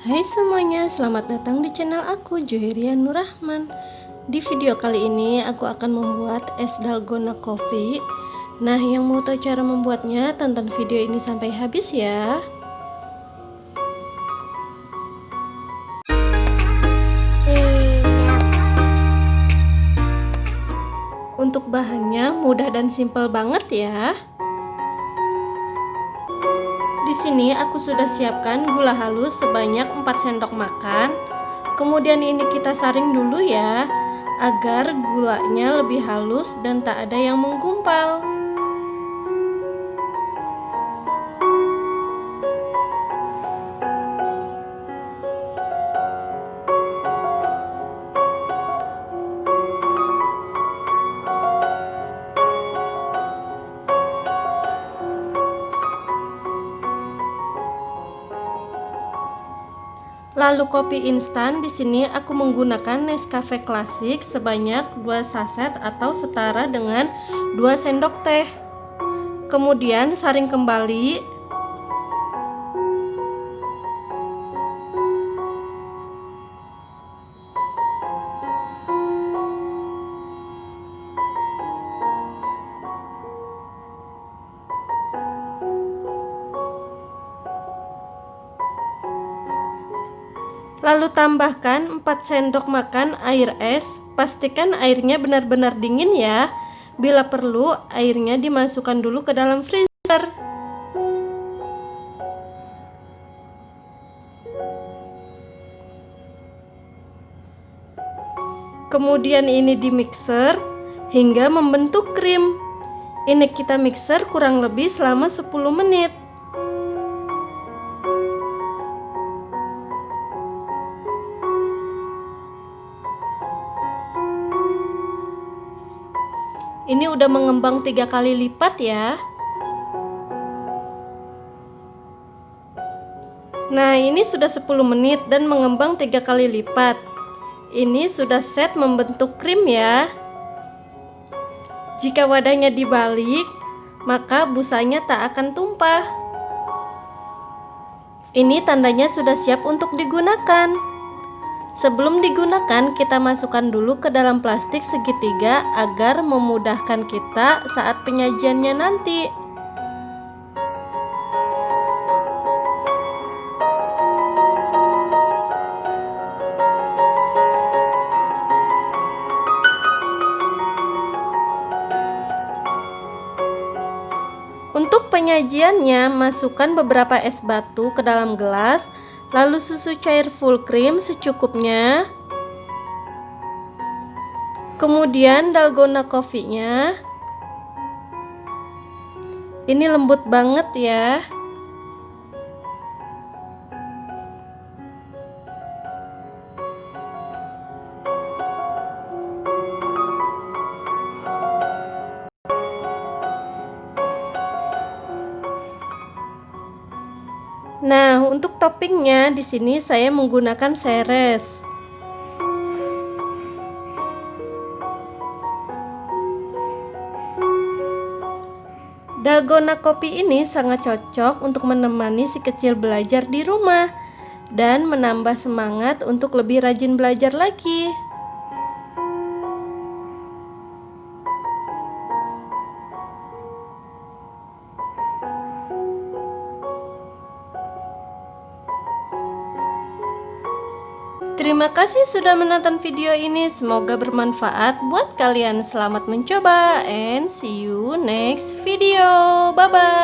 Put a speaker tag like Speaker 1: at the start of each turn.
Speaker 1: Hai semuanya, selamat datang di channel aku, Juheria Nurrahman. Di video kali ini aku akan membuat es dalgona coffee. Nah, yang mau tahu cara membuatnya, tonton video ini sampai habis ya. Untuk bahannya mudah dan simpel banget ya. Di sini aku sudah siapkan gula halus sebanyak 4 sendok makan. Kemudian ini kita saring dulu ya, agar gulanya lebih halus dan tak ada yang menggumpal. Lalu kopi instan, di sini aku menggunakan Nescafe Classic sebanyak 2 saset atau setara dengan 2 sendok teh. Kemudian saring kembali. Lalu tambahkan 4 sendok makan air es. Pastikan airnya benar-benar dingin ya. Bila perlu, airnya dimasukkan dulu ke dalam freezer. Kemudian ini di mixer hingga membentuk krim. Ini kita mixer kurang lebih selama 10 menit. Ini udah mengembang 3 kali lipat ya. Nah, ini sudah 10 menit dan mengembang 3 kali lipat. Ini sudah set membentuk krim ya. Jika wadahnya dibalik, maka busanya tak akan tumpah. Ini tandanya sudah siap untuk digunakan. Sebelum digunakan, kita masukkan dulu ke dalam plastik segitiga agar memudahkan kita saat penyajiannya nanti. Untuk penyajiannya, masukkan beberapa es batu ke dalam gelas, lalu susu cair full cream secukupnya. Kemudian dalgona coffee-nya. Ini lembut banget ya. Nah, untuk toppingnya di sini saya menggunakan seres. Dalgona kopi ini sangat cocok untuk menemani si kecil belajar di rumah dan menambah semangat untuk lebih rajin belajar lagi. Terima kasih sudah menonton video ini, semoga bermanfaat buat kalian. Selamat mencoba and see you next video. Bye bye.